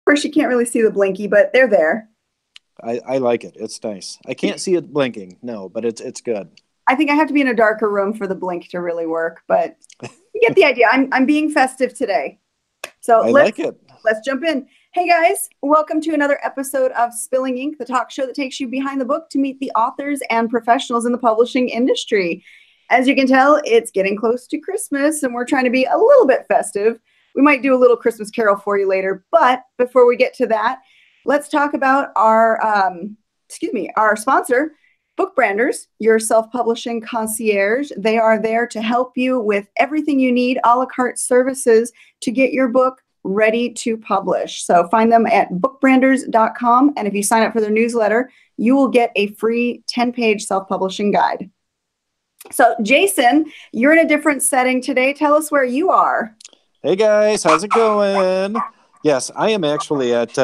course, you can't really see the blinky, but they're there. I like it. It's nice. I can't see it blinking, no, but it's good. I think I have to be in a darker room for the blink to really work, but you get the idea. I'm being festive today. So I like it. let's jump in. Hey guys, welcome to another episode of Spilling Ink, the talk show that takes you behind the book to meet the authors and professionals in the publishing industry. As you can tell, it's getting close to Christmas and we're trying to be a little bit festive. We might do a little Christmas carol for you later, but before we get to that, let's talk about our sponsor, Book Branders, your self-publishing concierge. They are there to help you with everything you need, a la carte services to get your book ready to publish. So find them at bookbranders.com. And if you sign up for their newsletter, you will get a free 10-page self-publishing guide. So Jason, you're in a different setting today. Tell us where you are. Hey guys, how's it going? Yes, I am actually at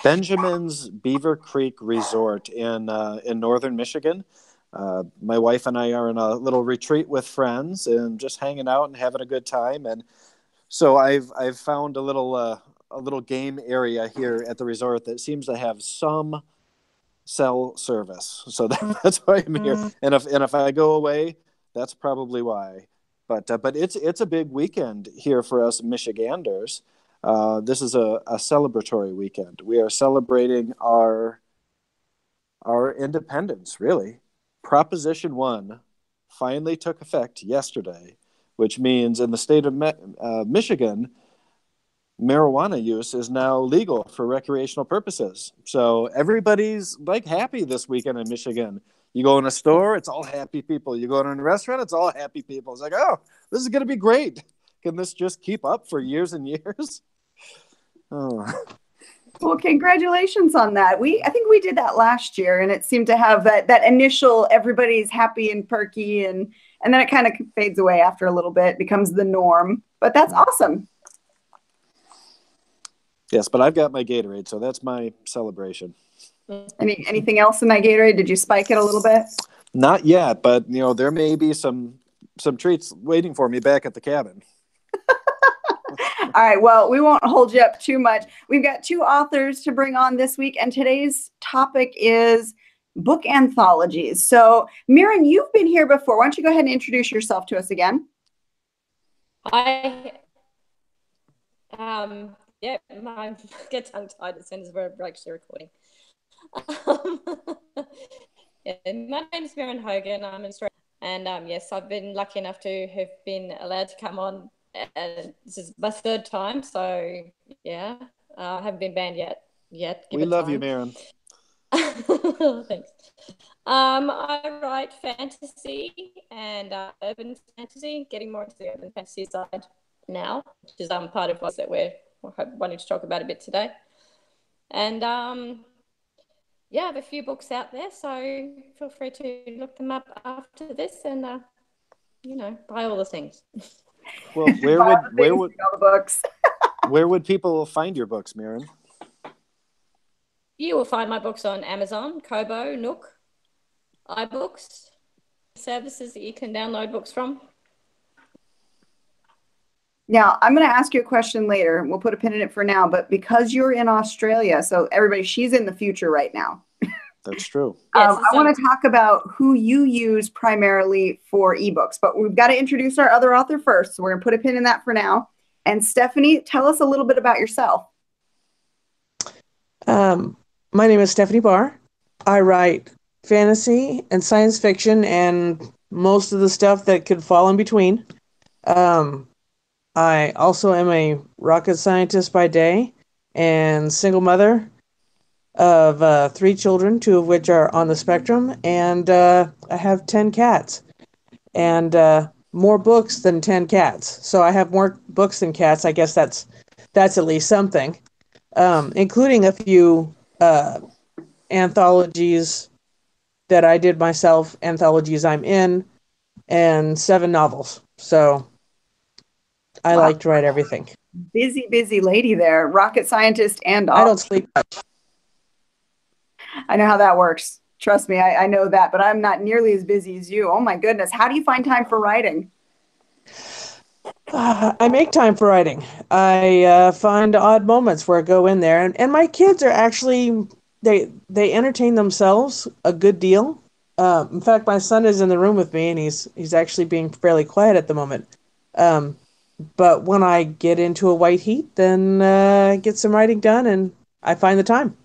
Benjamin's Beaver Creek Resort in northern Michigan. My wife and I are in a little retreat with friends and just hanging out and having a good time. And so I've found a little game area here at the resort that seems to have some cell service. So that's why I'm here. And if I go away, that's probably why. But it's a big weekend here for us Michiganders. This is a celebratory weekend. We are celebrating our independence, really. Proposition 1 finally took effect yesterday, which means in the state of Michigan, marijuana use is now legal for recreational purposes. So everybody's like happy this weekend in Michigan. You go in a store, it's all happy people. You go in a restaurant, it's all happy people. It's like, oh, this is going to be great. Can this just keep up for years and years? Oh. Well, congratulations on that. I think we did that last year, and it seemed to have that initial everybody's happy and perky, and then it kind of fades away after a little bit, becomes the norm. But that's awesome. Yes, but I've got my Gatorade, so that's my celebration. Anything else in that Gatorade? Did you spike it a little bit? Not yet, but there may be some treats waiting for me back at the cabin. All right, well, we won't hold you up too much. We've got 2 authors to bring on this week, and today's topic is book anthologies. So, Mirren, you've been here before. Why don't you go ahead and introduce yourself to us again? I get tongue-tied as soon as we're actually recording. My name is Mirren Hogan. I'm in Australia, and yes, I've been lucky enough to have been allowed to come on. This is my 3rd time, so yeah, I haven't been banned yet. We love you, Mirren. Thanks. I write fantasy and urban fantasy, getting more into the urban fantasy side now, which is part of what that we're wanting to talk about a bit today. And I have a few books out there, so feel free to look them up after this and buy all the things. Well, where would people find your books, Mirren? You will find my books on Amazon, Kobo, Nook, iBooks, services that you can download books from. Now, I'm going to ask you a question later. We'll put a pin in it for now, but because you're in Australia, so everybody, she's in the future right now. That's true. I want to talk about who you use primarily for ebooks, but we've got to introduce our other author first. So we're going to put a pin in that for now. And Stephanie, tell us a little bit about yourself. My name is Stephanie Barr. I write fantasy and science fiction and most of the stuff that could fall in between. I also am a rocket scientist by day and single mother of 3 children, 2 of which are on the spectrum, and I have 10 cats and more books than 10 cats. So I have more books than cats. I guess that's at least something, including a few anthologies that I did myself, anthologies I'm in, and 7 novels. So I like to write everything. Busy lady there, rocket scientist and I don't sleep much. I know how that works. Trust me, I know that, but I'm not nearly as busy as you. Oh my goodness. How do you find time for writing? I make time for writing. I find odd moments where I go in there, and my kids are actually they entertain themselves a good deal. In fact, my son is in the room with me, and he's actually being fairly quiet at the moment. Um, but when I get into a white heat, then get some writing done, and I find the time.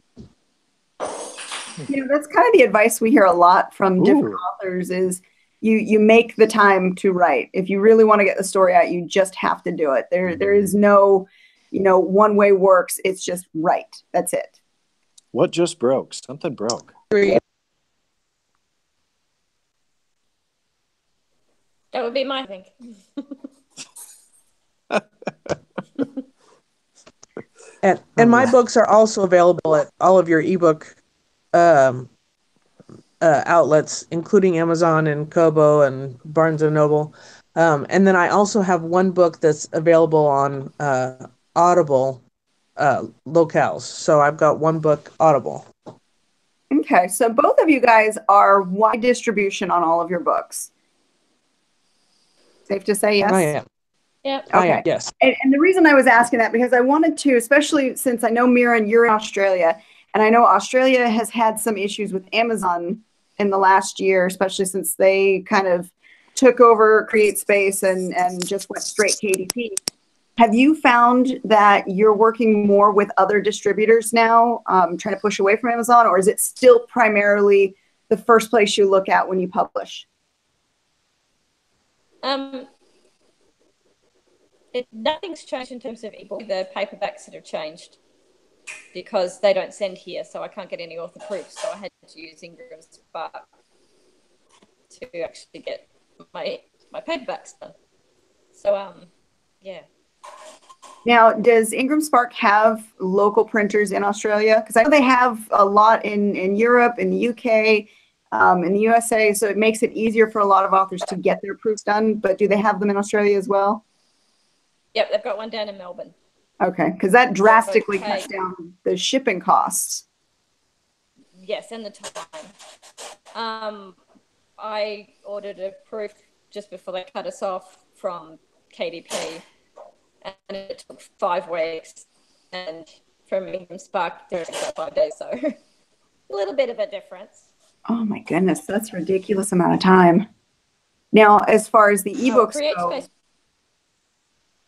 That's kind of the advice we hear a lot from different Ooh. authors is you make the time to write. If you really want to get the story out, you just have to do it. There is no, one way works. It's just write. That's it. What just broke? Something broke. That would be my thing. And my books are also available at all of your ebook um, outlets, including Amazon and Kobo and Barnes and Noble. And then I also have one book that's available on Audible locales. So I've got one book Audible. Okay, so both of you guys are wide distribution on all of your books. Safe to say yes? I am. Yep. I Okay. am, yes. And the reason I was asking that, because I wanted to, especially since I know, Miran, you're in Australia, and I know Australia has had some issues with Amazon in the last year, especially since they kind of took over Create Space and just went straight KDP. Have you found that you're working more with other distributors now, trying to push away from Amazon, or is it still primarily the first place you look at when you publish? Nothing's changed in terms of ebook. The paperbacks that have changed because they don't send here, so I can't get any author proofs. So I had to use Ingram Spark to actually get my paperbacks done. So yeah. Now, does Ingram Spark have local printers in Australia? Because I know they have a lot in Europe, in the UK, in the USA, so it makes it easier for a lot of authors to get their proofs done. But do they have them in Australia as well? Yep, they've got one down in Melbourne. Okay, because that drastically cuts down the shipping costs. Yes, and the time. I ordered a proof just before they cut us off from KDP, and it took 5 weeks. And from Ingram Spark, it took 5 days, so a little bit of a difference. Oh my goodness, that's a ridiculous amount of time. Now, as far as the ebooks go,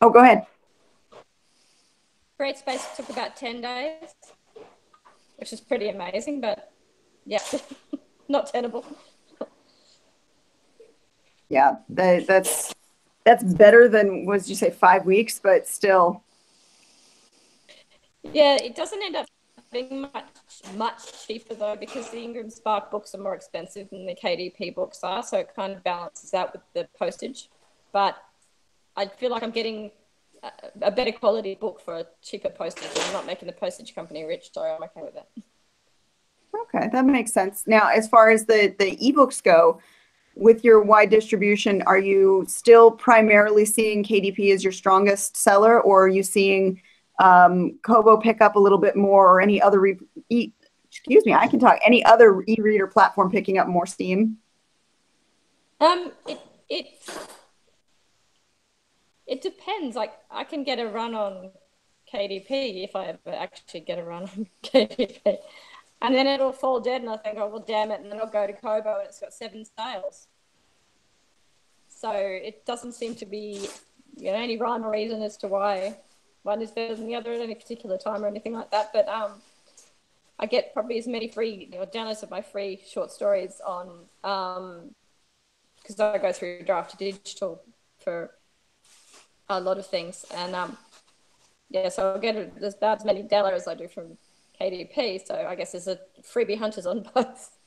oh, go ahead. Create Space took about 10 days, which is pretty amazing, but yeah, not tenable. Yeah, that's better than, what did you say, 5 weeks, but still. Yeah, it doesn't end up being much cheaper though, because the Ingram Spark books are more expensive than the KDP books are, so it kind of balances out with the postage. But I feel like I'm getting a better quality book for a cheaper postage, and I'm not making the postage company rich, so I'm okay with that. Okay, that makes sense. Now, as far as the ebooks go, with your wide distribution, are you still primarily seeing KDP as your strongest seller, or are you seeing Kobo pick up a little bit more, or any other any other e-reader platform picking up more steam? It depends. Like, I can get a run on KDP if I ever actually get a run on KDP. And then it'll fall dead and I think, oh, well, damn it. And then I'll go to Kobo and it's got 7 sales. So it doesn't seem to be any rhyme or reason as to why one is better than the other at any particular time or anything like that. But I get probably as many free, downloads of my free short stories on, because I go through Draft to Digital for a lot of things. And so I'll get about as many downloads as I do from KDP. So I guess there's a freebie hunters on both.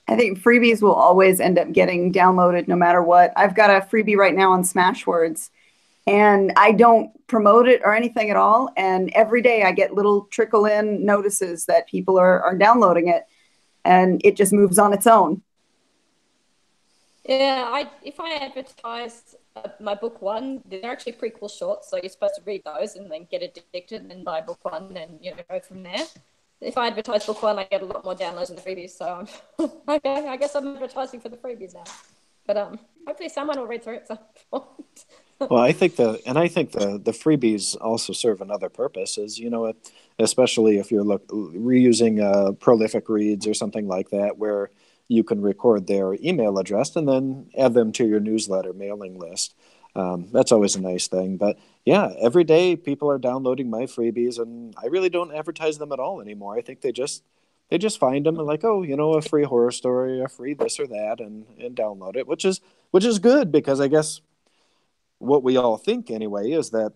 I think freebies will always end up getting downloaded no matter what. I've got a freebie right now on Smashwords, and I don't promote it or anything at all. And every day I get little trickle in notices that people are downloading it, and it just moves on its own. Yeah, if I advertise my book 1, they're actually prequel shorts, so you're supposed to read those and then get addicted and then buy book 1 and go from there. If I advertise book 1, I get a lot more downloads than the freebies, so okay, I guess I'm advertising for the freebies now. But hopefully someone will read through it at some point. Well, I think the freebies also serve another purpose. Is especially if you're reusing prolific reads or something like that, where you can record their email address and then add them to your newsletter mailing list. That's always a nice thing. But yeah, every day people are downloading my freebies, and I really don't advertise them at all anymore. I think they just find them and like, oh, a free horror story, a free this or that, and download it, which is good, because I guess what we all think anyway is that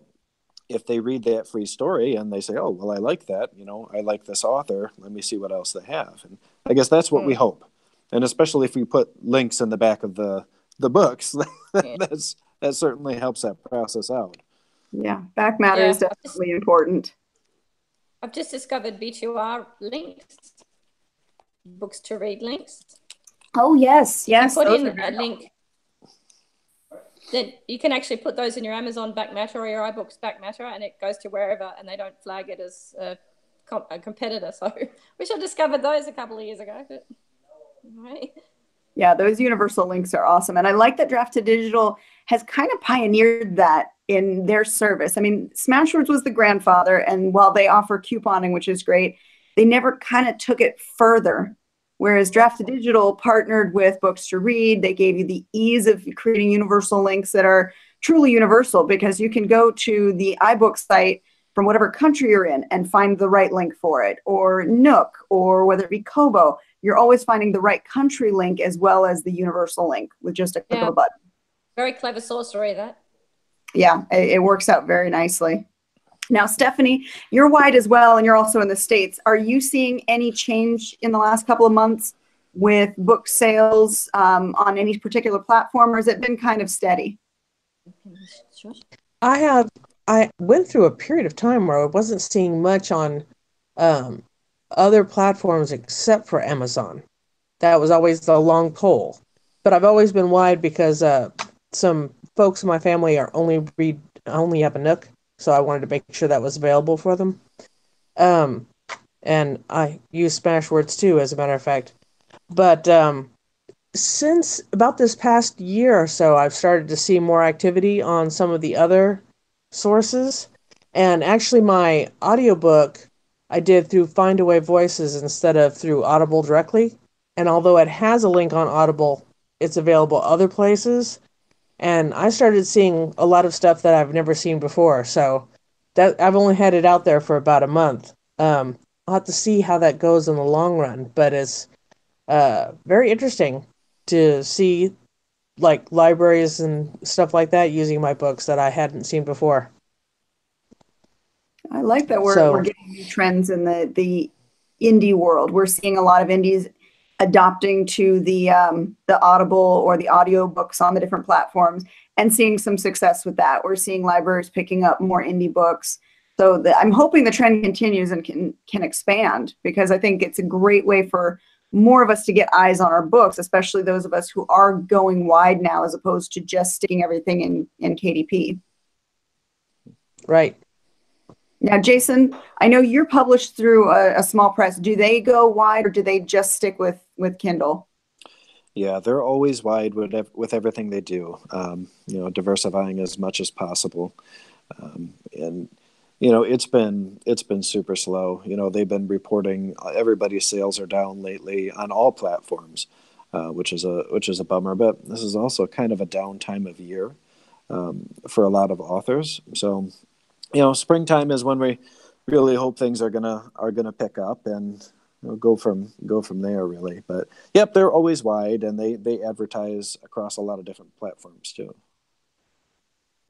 if they read that free story and they say, oh, well, I like that, I like this author, let me see what else they have. And I guess that's what we hope. And especially if we put links in the back of the books, that certainly helps that process out. Yeah, back matter is definitely important. I've just discovered B2R links, books to read links. Oh, yes. Put in a link. Then you can actually put those in your Amazon back matter or your iBooks back matter, and it goes to wherever, and they don't flag it as a competitor. So wish I discovered those a couple of years ago. But, right. Yeah, those universal links are awesome. And I like that Draft to Digital has kind of pioneered that in their service. I mean, Smashwords was the grandfather, and while they offer couponing, which is great, they never kind of took it further. Whereas Draft to Digital partnered with Books to Read. They gave you the ease of creating universal links that are truly universal, because you can go to the iBook site from whatever country you're in and find the right link for it, or Nook, or whether it be Kobo. You're always finding the right country link as well as the universal link with just a click of a button. Very clever sorcery, that. Yeah, it works out very nicely. Now, Stephanie, you're wide as well, and you're also in the States. Are you seeing any change in the last couple of months with book sales on any particular platform, or has it been kind of steady? I went through a period of time where I wasn't seeing much on other platforms except for Amazon. That was always the long pole. But I've always been wide because some folks in my family only have a Nook, so I wanted to make sure that was available for them. And I use Smashwords too, as a matter of fact. But since about this past year or so, I've started to see more activity on some of the other sources. And actually, my audiobook I did through Findaway Voices instead of through Audible directly. And although it has a link on Audible, it's available other places. And I started seeing a lot of stuff that I've never seen before. So that I've only had it out there for about a month. I'll have to see how that goes in the long run. But it's very interesting to see like libraries and stuff like that using my books that I hadn't seen before. I like that we're getting new trends in the indie world. We're seeing a lot of indies adopting to the Audible or the audio books on the different platforms and seeing some success with that. We're seeing libraries picking up more indie books. So I'm hoping the trend continues and can expand, because I think it's a great way for more of us to get eyes on our books, especially those of us who are going wide now as opposed to just sticking everything in KDP. Right. Now, Jason, I know you're published through a small press. Do they go wide, or do they just stick with Kindle? Yeah, they're always wide with everything they do. Diversifying as much as possible, and it's been super slow. They've been reporting everybody's sales are down lately on all platforms, which is a bummer. But this is also kind of a down time of year for a lot of authors. So. Springtime is when we really hope things are gonna pick up and go from there, really. But yep, they're always wide, and they advertise across a lot of different platforms too.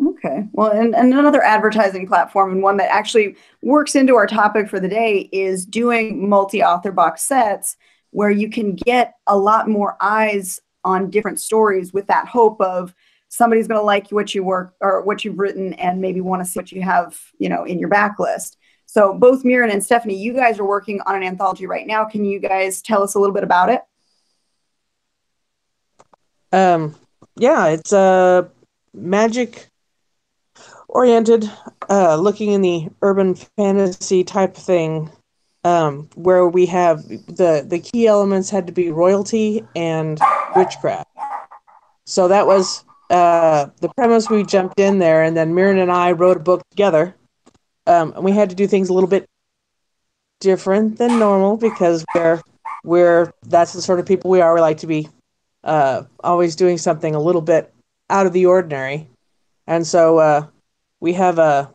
Okay, well, and another advertising platform, and one that actually works into our topic for the day, is doing multi-author box sets, where you can get a lot more eyes on different stories with that hope of somebody's going to like what you work or what you've written and maybe want to see what you have, in your backlist. So both Mirren and Stephanie, you guys are working on an anthology right now. Can you guys tell us a little bit about it? Yeah, it's a magic oriented, looking in the urban fantasy type thing, where we have the key elements had to be royalty and witchcraft. So that was the premise. We jumped in there, and then Mirren and I wrote a book together. And we had to do things a little bit different than normal because we're that's the sort of people we are. We like to be always doing something a little bit out of the ordinary, and so we have a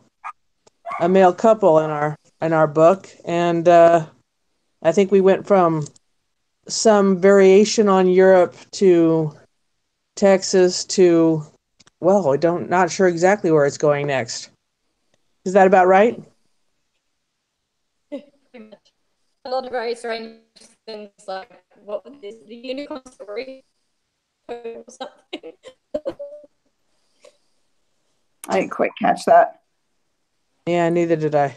male couple in our book, and I think we went from some variation on Europe to Texas to, well, not sure exactly where it's going next. Is that about right? Pretty much. A lot of very strange things, like what was this, the unicorn story or something. I didn't quite catch that. Yeah, neither did I.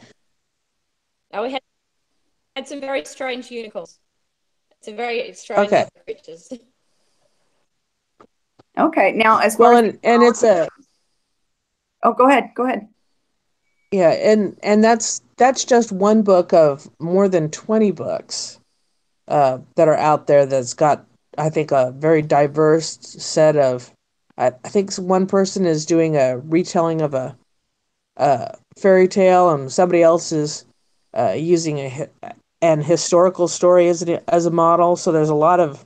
Now we had some very strange unicorns. Some very strange Okay. creatures. Okay. Now, as far Well, as and it's a oh, go ahead. Go ahead. yeah, and that's just one book of more than 20 books that are out there that's got, I think, a very diverse set of. I think one person is doing a retelling of a fairy tale, and somebody else is using an historical story as a model. So there's a lot of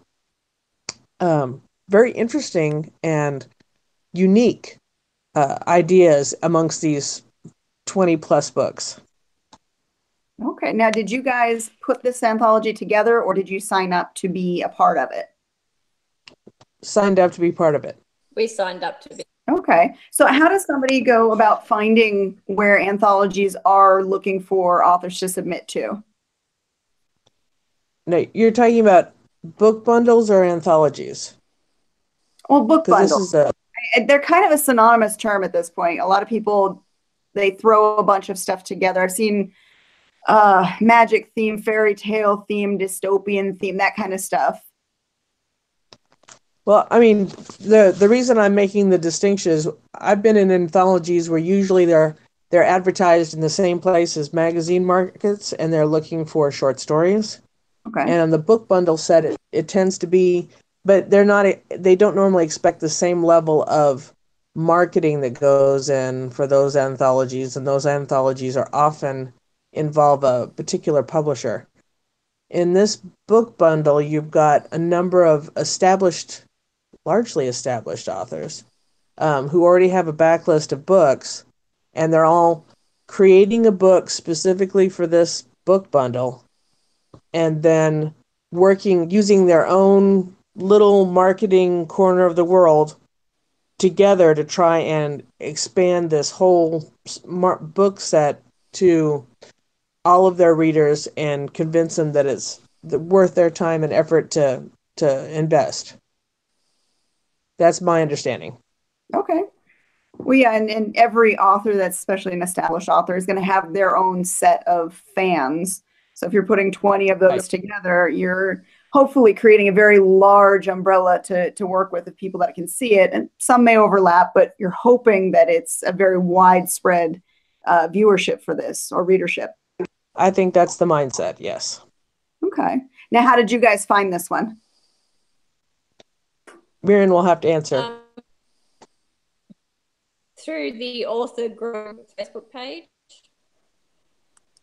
very interesting and unique ideas amongst these 20 plus books. Okay. Now, did you guys put this anthology together, or did you sign up to be a part of it? Signed up to be part of it. We signed up to be. Okay. So, how does somebody go about finding where anthologies are looking for authors to submit to? No, you're talking about book bundles or anthologies? Well, book Because this bundle. is a They're kind of a synonymous term at this point. A lot of people, they throw a bunch of stuff together. I've seen magic theme, fairy tale theme, dystopian theme, that kind of stuff. well, I mean, the reason I'm making the distinction is I've been in anthologies where usually they're advertised in the same place as magazine markets, and they're looking for short stories. Okay. And on the book bundle set, it tends to be, but they don't normally expect the same level of marketing that goes in for those anthologies, and those anthologies are often involve a particular publisher. In this book bundle, you've got a number of largely established authors who already have a backlist of books, and they're all creating a book specifically for this book bundle, and then using their own little marketing corner of the world together to try and expand this whole book set to all of their readers and convince them that it's worth their time and effort to invest. That's my understanding. Okay. Well, yeah, and every author that's especially an established author is going to have their own set of fans. So if you're putting 20 of those together, you're hopefully creating a very large umbrella to work with of people that can see it. And some may overlap, but you're hoping that it's a very widespread viewership for this or readership. I think that's the mindset, yes. Okay. Now, how did you guys find this one? Mirren will have to answer. Through the author group Facebook page.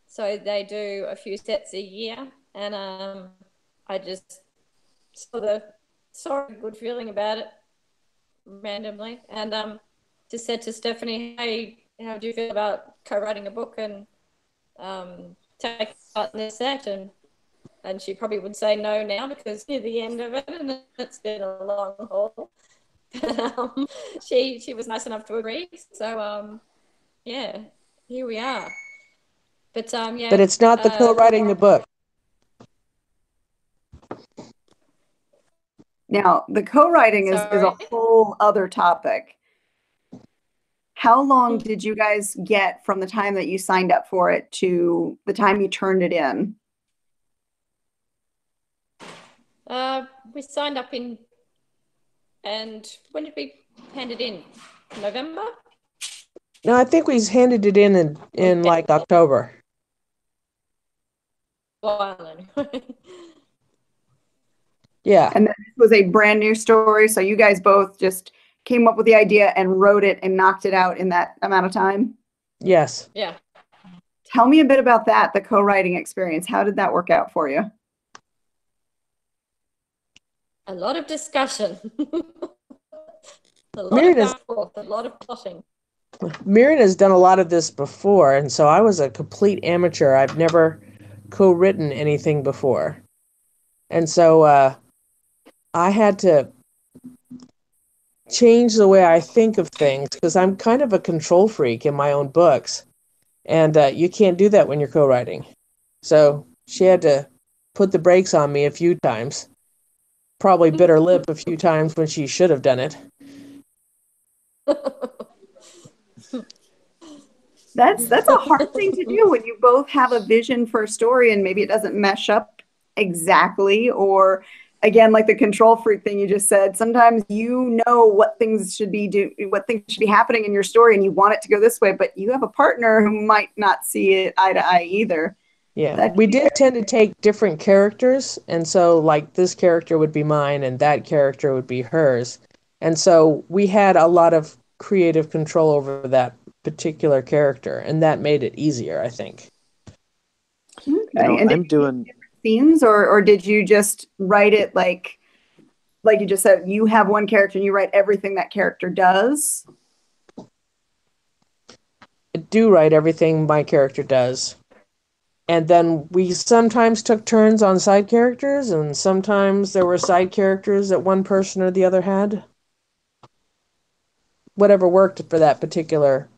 So they do a few sets a year, and I just saw a good feeling about it randomly, and just said to Stephanie, "Hey, how do you feel about co-writing a book and taking part in this set?" And she probably would say no now because near the end of it, and it's been a long haul. But she was nice enough to agree. So yeah, here we are. But yeah. But it's not the co-writing the book. Now, the co-writing is a whole other topic. How long did you guys get from the time that you signed up for it to the time you turned it in? We signed up and when did we hand it in? November? No, I think we handed it in like October. Well, Yeah. And this was a brand new story, so you guys both just came up with the idea and wrote it and knocked it out in that amount of time? Yes. Yeah. Tell me a bit about that, the co-writing experience. How did that work out for you? A lot of discussion. A lot Miriam of has, back and forth, a lot of plotting. Miriam has done a lot of this before, and so I was a complete amateur. I've never co-written anything before. And so I had to change the way I think of things because I'm kind of a control freak in my own books. And you can't do that when you're co-writing. So she had to put the brakes on me a few times. Probably bit her lip a few times when she should have done it. That's a hard thing to do when you both have a vision for a story and maybe it doesn't mesh up exactly, or again, like the control freak thing you just said, sometimes you know what things should be happening in your story and you want it to go this way, but you have a partner who might not see it eye to eye either. Yeah, we did tend to take different characters, and so like this character would be mine and that character would be hers. And so we had a lot of creative control over that particular character, and that made it easier, I think. Okay. And I'm doing scenes, or did you just write it like you just said, you have one character and you write everything that character does? I do write everything my character does. And then we sometimes took turns on side characters, and sometimes there were side characters that one person or the other had. Whatever worked for that particular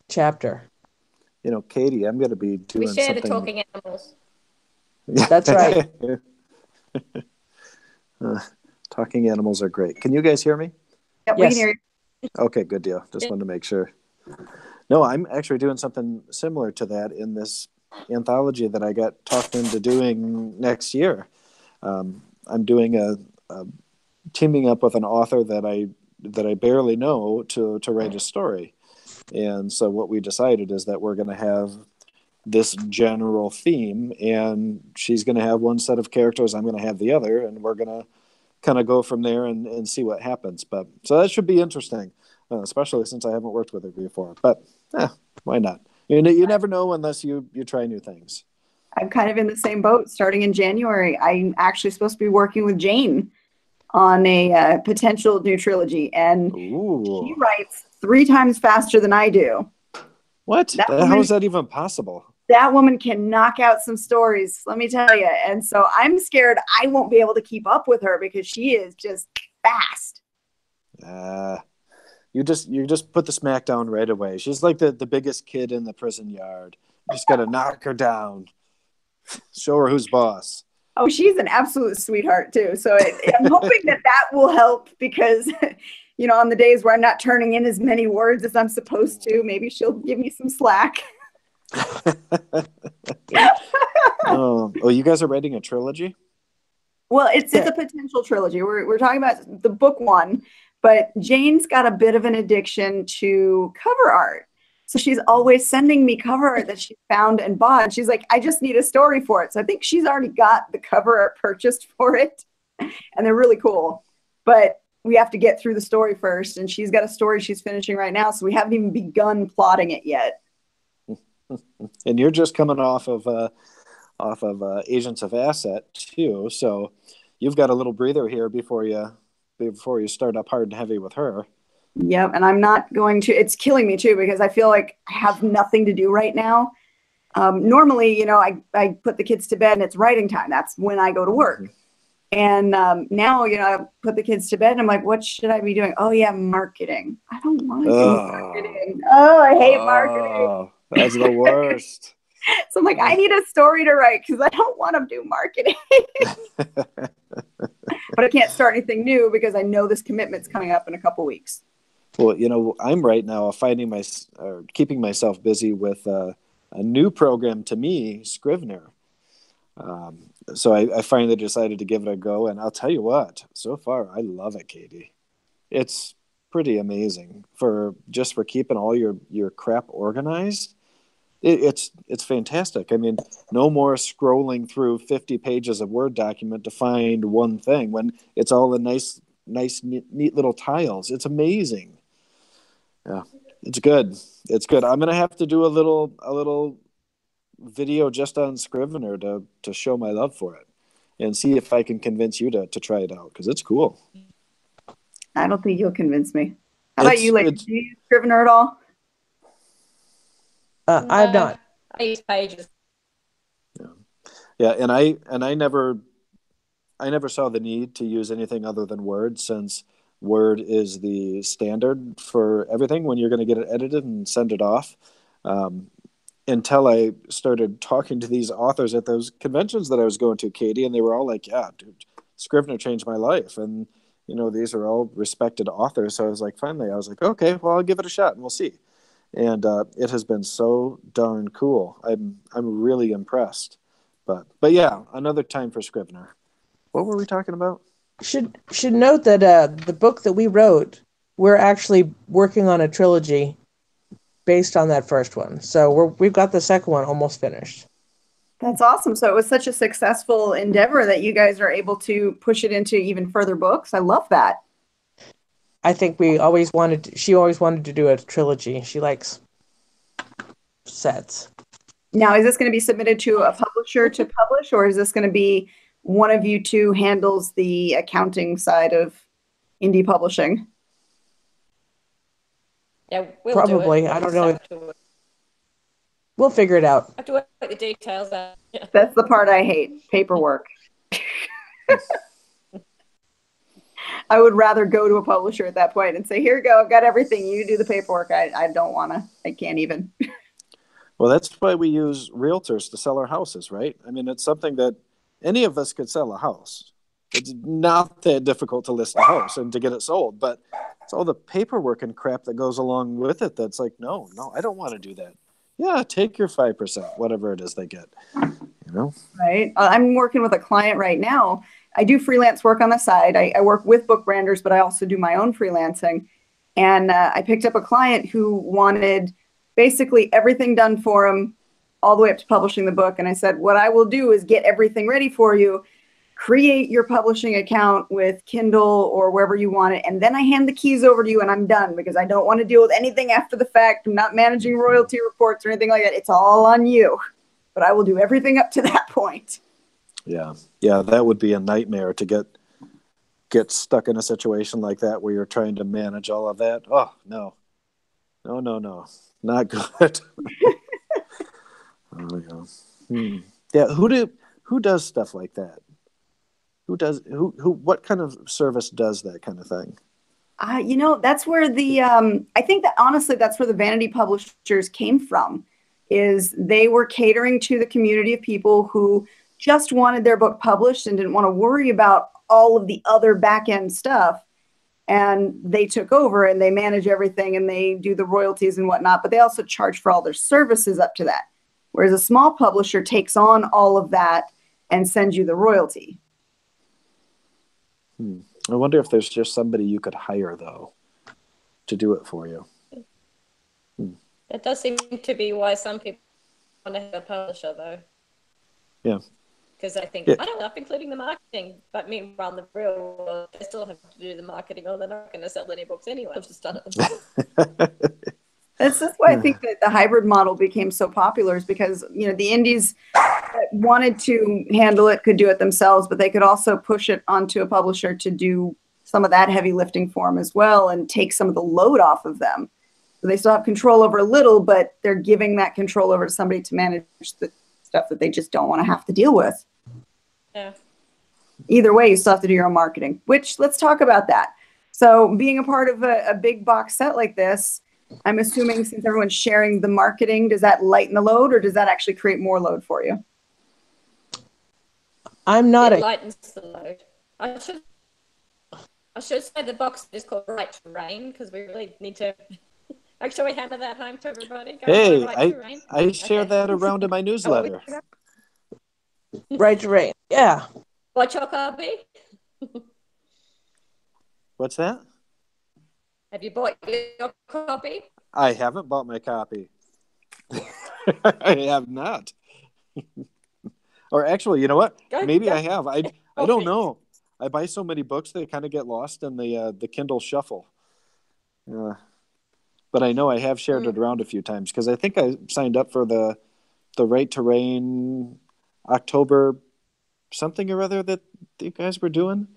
chapter. Katie, I'm going to be doing We share something. the talking animals. That's right. Talking animals are great. Can you guys hear me? Yeah, we can hear you. Okay, good deal. Just wanted to make sure. No, I'm actually doing something similar to that in this anthology that I got talked into doing next year. I'm doing a teaming up with an author that I barely know to write a story. And so what we decided is that we're going to have this general theme, and she's going to have one set of characters, I'm going to have the other, and we're going to kind of go from there and see what happens. But so that should be interesting, especially since I haven't worked with her before. But why not? You never know unless you try new things. I'm kind of in the same boat. Starting in January, I'm actually supposed to be working with Jane on a potential new trilogy, and she writes 3 times faster than I do. What? How is that even possible? That woman can knock out some stories, let me tell you. And so I'm scared I won't be able to keep up with her because she is just fast. You just put the smack down right away. She's like the biggest kid in the prison yard. You just got to knock her down. Show her who's boss. Oh, she's an absolute sweetheart too. So I'm hoping that will help because, on the days where I'm not turning in as many words as I'm supposed to, maybe she'll give me some slack. Oh, you guys are writing a trilogy? Well, it's a potential trilogy. We're talking about the book one, but Jane's got a bit of an addiction to cover art. So she's always sending me cover art that she found and bought. And she's like, I just need a story for it. So I think she's already got the cover art purchased for it. And they're really cool. But we have to get through the story first. And she's got a story she's finishing right now. So we haven't even begun plotting it yet. And you're just coming off of Agents of Asset too. So you've got a little breather here before you start up hard and heavy with her. Yep. And I'm not going to, it's killing me too, because I feel like I have nothing to do right now. Normally, I put the kids to bed and it's writing time. That's when I go to work. And now, I put the kids to bed and I'm like, what should I be doing? Oh yeah, marketing. I don't want to do marketing. Oh, I hate marketing. That's the worst. So I'm like, I need a story to write because I don't want to do marketing. But I can't start anything new because I know this commitment's coming up in a couple weeks. Well, I'm right now keeping myself busy with a new program to me, Scrivener. So I finally decided to give it a go, and I'll tell you what, so far I love it, Katie. It's pretty amazing for keeping all your crap organized. it's fantastic. I mean, no more scrolling through 50 pages of Word document to find one thing when it's all in nice, neat little tiles. It's amazing. Yeah, it's good. It's good. I'm gonna have to do a little video just on Scrivener to show my love for it and see if I can convince you to try it out because it's cool. I don't think you'll convince me. How about you, ladies? It's Do you use Scrivener at all? I have not. I use Pages. yeah, and I never saw the need to use anything other than Word since Word is the standard for everything when you're going to get it edited and send it off. Um, until I started talking to these authors at those conventions that I was going to, Katie, and they were all like, "Yeah, dude, Scrivener changed my life." And these are all respected authors. So I was like, finally, I was like, okay, well, I'll give it a shot and we'll see. And it has been so darn cool. I'm really impressed. But yeah, another time for Scrivener. What were we talking about? Should note that the book that we wrote, we're actually working on a trilogy based on that first one. So we've got the second one almost finished. That's awesome. So it was such a successful endeavor that you guys are able to push it into even further books. I love that. I think she always wanted to do a trilogy. She likes sets. Now, is this going to be submitted to a publisher to publish, or is this going to be one of you two handles the accounting side of indie publishing? Yeah, we'll Probably. do it. I don't know. We'll figure it out. I have to work the details out. Yeah. That's the part I hate, paperwork. I would rather go to a publisher at that point and say, here you go, I've got everything. You do the paperwork. I don't want to. I can't even. Well, that's why we use realtors to sell our houses, right? I mean, it's something that any of us could sell a house. It's not that difficult to list a house and to get it sold, but it's all the paperwork and crap that goes along with it that's like, no, I don't want to do that. Yeah, take your 5%, whatever it is they get, Right. I'm working with a client right now. I do freelance work on the side. I work with book branders, but I also do my own freelancing. And I picked up a client who wanted basically everything done for him all the way up to publishing the book. And I said, what I will do is get everything ready for you, create your publishing account with Kindle or wherever you want it. And then I hand the keys over to you and I'm done because I don't want to deal with anything after the fact. I'm not managing royalty reports or anything like that. It's all on you, but I will do everything up to that point. Yeah, that would be a nightmare to get stuck in a situation like that where you're trying to manage all of that. Oh, no, not good. Oh, yeah. Yeah, who does stuff like that? What kind of service does that kind of thing? That's where I think that honestly, that's where the vanity publishers came from, is they were catering to the community of people who just wanted their book published and didn't want to worry about all of the other back end stuff. And they took over and they manage everything and they do the royalties and whatnot, but they also charge for all their services up to that. Whereas a small publisher takes on all of that and sends you the royalty. I wonder if there's just somebody you could hire, though, to do it for you. That does seem to be why some people want to have a publisher, though. Yeah. Because I think, I don't know, including the marketing, but meanwhile, in the real world, they still have to do the marketing or they're not going to sell any books anyway. I've just done it. That's why I think that the hybrid model became so popular, is because, the indies that wanted to handle it could do it themselves, but they could also push it onto a publisher to do some of that heavy lifting for them as well and take some of the load off of them. So they still have control over a little, but they're giving that control over to somebody to manage the stuff that they just don't want to have to deal with. Yeah. Either way, you still have to do your own marketing, which, let's talk about that. So being a part of a big box set like this, I'm assuming since everyone's sharing the marketing, does that lighten the load or does that actually create more load for you? It lightens the load. I should say the box is called Right to Rain because we really need to make sure we hammer that home to everybody. Hey, I share that around in my newsletter. Right to Rain. Yeah. What's your copy? What's that? Have you bought your copy? I haven't bought my copy. I have not. Or actually, you know what? Maybe I have. I don't know. I buy so many books they kind of get lost in the Kindle shuffle. But I know I have shared it around a few times because I think I signed up for the Right to Reign October something or other that you guys were doing.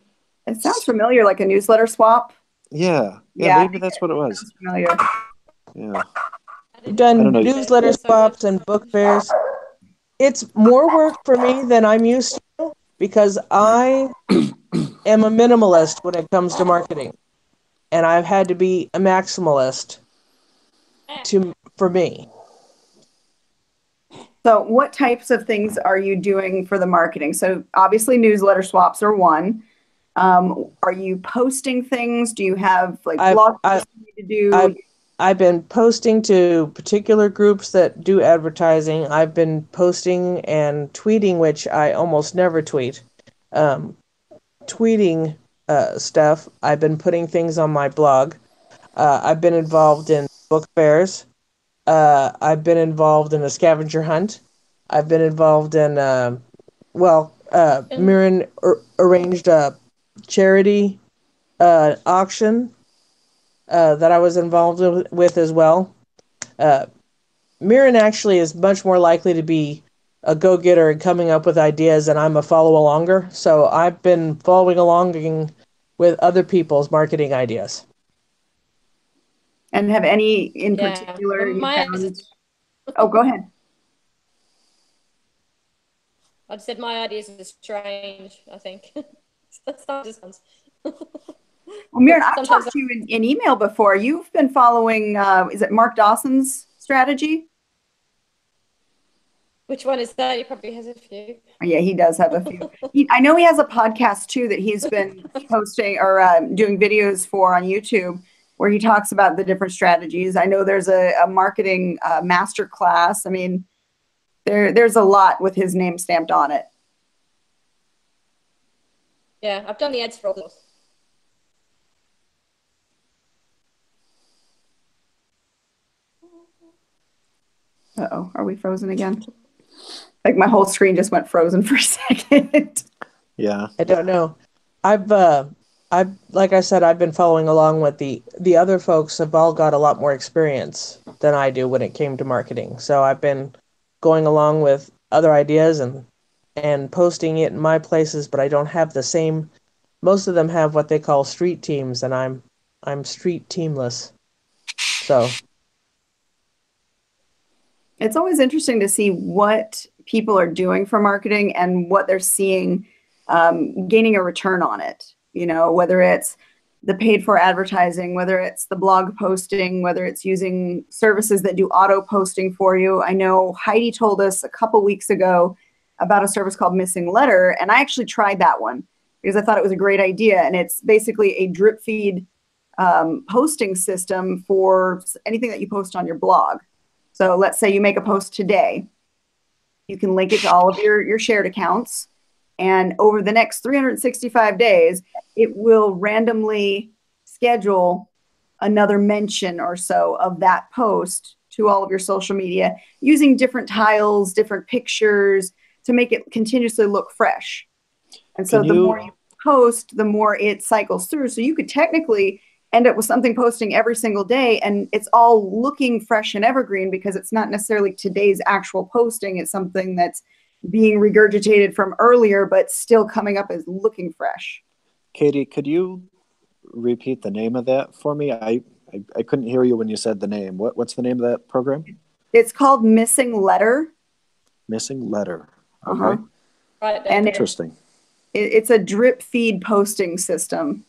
It sounds familiar, like a newsletter swap. Yeah, maybe that's what it was. Sounds familiar. Yeah. We've done I don't know. newsletter swaps and book fairs. It's more work for me than I'm used to because I am a minimalist when it comes to marketing. And I've had to be a maximalist for me. So what types of things are you doing for the marketing? So obviously newsletter swaps are one. Are you posting things? Do you have like blog posts you need to do? I've been posting to particular groups that do advertising. I've been posting and tweeting, which I almost never tweet. Tweeting stuff. I've been putting things on my blog. I've been involved in book fairs. I've been involved in a scavenger hunt. I've been involved in, Mirren arranged a charity auction that I was involved with as well. Mirren actually is much more likely to be a go-getter and coming up with ideas, and I'm a follow-alonger. So I've been following along with other people's marketing ideas. And have any in particular you found? Oh, go ahead. I just said my ideas are strange, I think. That's not just sounds. Well, Mirren, I've talked to you in email before. You've been following, is it Mark Dawson's strategy? Which one is that? He probably has a few. Yeah, he does have a few. I know he has a podcast too that he's been posting or doing videos for on YouTube where he talks about the different strategies. I know there's a marketing master class. I mean, there's a lot with his name stamped on it. Yeah, I've done the ads for all those. Uh-oh, are we frozen again? Like my whole screen just went frozen for a second. Yeah. I don't know. I've like I said, I've been following along with the other folks have all got a lot more experience than I do when it came to marketing. So I've been going along with other ideas and posting it in my places, but I don't have the same. Most of them have what they call street teams, and I'm street teamless. So it's always interesting to see what people are doing for marketing and what they're seeing gaining a return on it. You know, whether it's the paid for advertising, whether it's the blog posting, whether it's using services that do auto posting for you. I know Heidi told us a couple weeks ago about a service called Missing Letter, and I actually tried that one because I thought it was a great idea. And it's basically a drip feed posting system for anything that you post on your blog. So let's say you make a post today. You can link it to all of your shared accounts. And over the next 365 days, it will randomly schedule another mention or so of that post to all of your social media using different tiles, different pictures to make it continuously look fresh. And so the more you post, the more it cycles through. So you could technically end up with something posting every single day, and it's all looking fresh and evergreen because it's not necessarily today's actual posting. It's something that's being regurgitated from earlier, but still coming up as looking fresh. Katie, could you repeat the name of that for me? I couldn't hear you when you said the name. What's the name of that program? It's called Missing Letter. Missing Letter. Okay. Uh-huh. Right. And interesting. It's a drip feed posting system.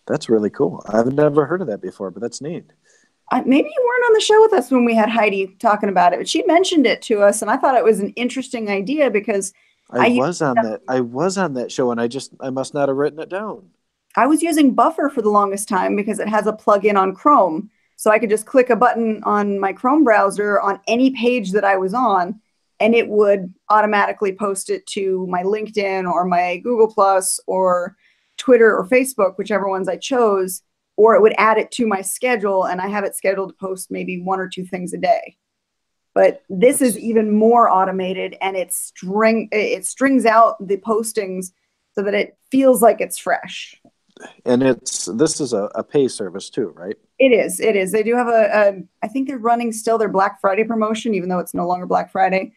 That's really cool. I've never heard of that before, but that's neat. Maybe you weren't on the show with us when we had Heidi talking about it, but she mentioned it to us, and I thought it was an interesting idea because I was on that show, and I must not have written it down. I was using Buffer for the longest time because it has a plugin on Chrome, so I could just click a button on my Chrome browser on any page that I was on, and it would automatically post it to my LinkedIn or my Google Plus or Twitter or Facebook, whichever ones I chose, or it would add it to my schedule, and I have it scheduled to post maybe 1 or 2 things a day. But this is even more automated, and it strings out the postings so that it feels like it's fresh. And this is a pay service too, right? It is. It is. They do have I think they're running still their Black Friday promotion, even though it's no longer Black Friday,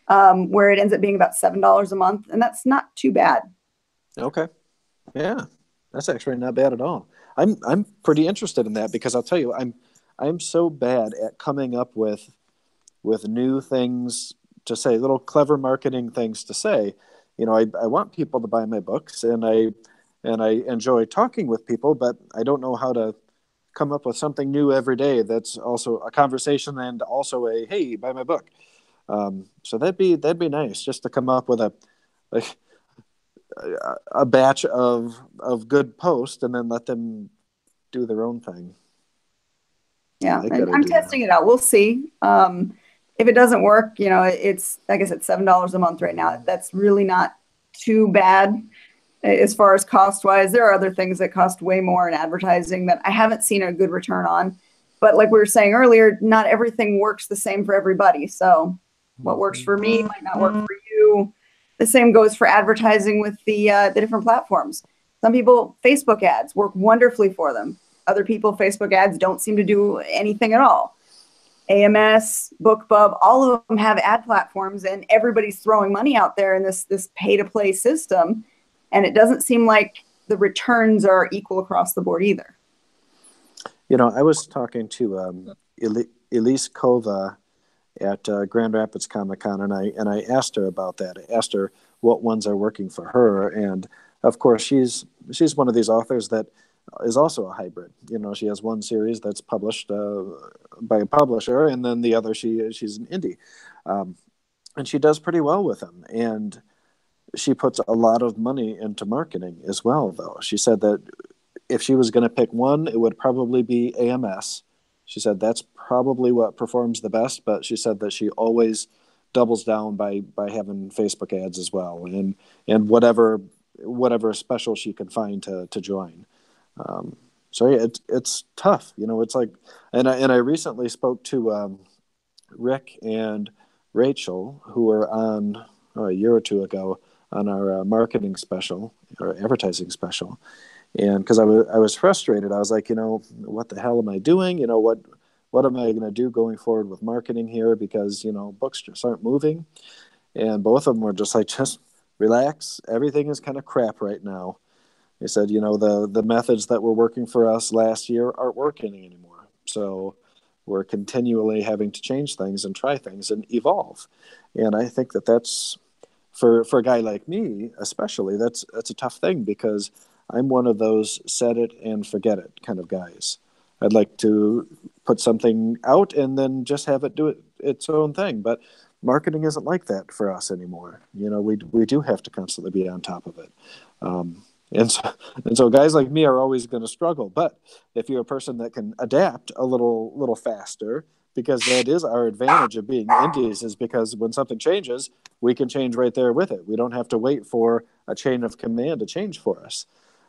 where it ends up being about $7 a month, and that's not too bad. Okay. Yeah, that's actually not bad at all. I'm pretty interested in that because I'll tell you, I'm so bad at coming up with new things to say, little clever marketing things to say. I want people to buy my books, and I enjoy talking with people, but I don't know how to come up with something new every day that's also a conversation and also a hey, buy my book. So that'd be nice, just to come up with a batch of good posts and then let them do their own thing. Yeah, and I'm testing it out. We'll see. If it doesn't work, it's like I said, $7 a month right now. That's really not too bad as far as cost wise. There are other things that cost way more in advertising that I haven't seen a good return on. But like we were saying earlier, not everything works the same for everybody. So what works for me might not work for you. The same goes for advertising with the different platforms. Some people, Facebook ads work wonderfully for them. Other people, Facebook ads don't seem to do anything at all. AMS, BookBub, all of them have ad platforms, and everybody's throwing money out there in this pay-to-play system, and it doesn't seem like the returns are equal across the board either. I was talking to Elise Kova at Grand Rapids Comic Con, and I asked her about that. I asked her what ones are working for her, and of course she's one of these authors that is also a hybrid. She has one series that's published by a publisher, and then the other she's an indie, and she does pretty well with them. And she puts a lot of money into marketing as well, though. She said that if she was going to pick one, it would probably be AMS. She said that's probably what performs the best, but she said that she always doubles down by having Facebook ads as well, and whatever special she can find to join. So yeah, it's tough. It's like, and I recently spoke to Rick and Rachel, who were on a year or two ago on our marketing special or advertising special, and because I was frustrated, I was like, what the hell am I doing? What am I going to do going forward with marketing here? Because books just aren't moving, and both of them were just like, just relax. Everything is kind of crap right now. They said, the methods that were working for us last year aren't working anymore. So we're continually having to change things and try things and evolve. And I think that's for a guy like me, especially, that's a tough thing, because I'm one of those set it and forget it kind of guys. I'd like to put something out and then just have it do its own thing. But marketing isn't like that for us anymore. We do have to constantly be on top of it. And so guys like me are always going to struggle. But if you're a person that can adapt a little faster, because that is our advantage of being indies, is because when something changes, we can change right there with it. We don't have to wait for a chain of command to change for us.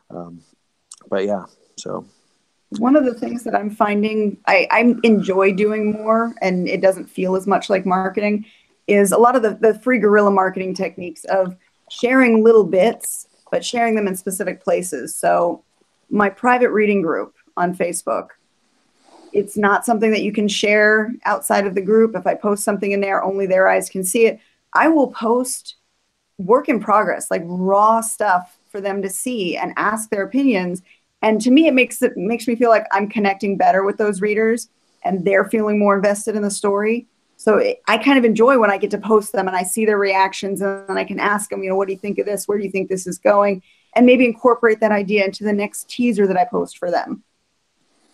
But yeah, so. One of the things that I'm finding I enjoy doing more, and it doesn't feel as much like marketing, is a lot of the free guerrilla marketing techniques of sharing little bits, but sharing them in specific places. So my private reading group on Facebook, it's not something that you can share outside of the group. If I post something in there, only their eyes can see it. I will post work in progress, like raw stuff for them to see and ask their opinions. And to me, it makes me feel like I'm connecting better with those readers, and they're feeling more invested in the story. So I kind of enjoy when I get to post them and I see their reactions, and I can ask them, what do you think of this? Where do you think this is going? And maybe incorporate that idea into the next teaser that I post for them.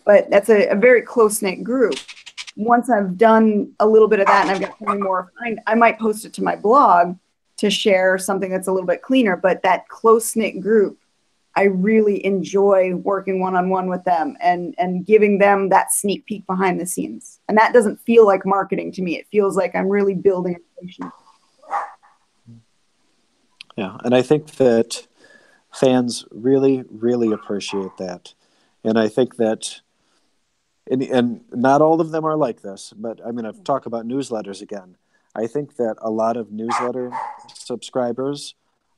But that's a very close-knit group. Once I've done a little bit of that and I've got something more refined, I might post it to my blog to share something that's a little bit cleaner. But that close-knit group, I really enjoy working one-on-one with them and giving them that sneak peek behind the scenes. And that doesn't feel like marketing to me. It feels like I'm really building a relationship. Yeah, and I think that fans really, really appreciate that. And I think that and not all of them are like this, but I'm going to talk about newsletters again. I think that a lot of newsletter subscribers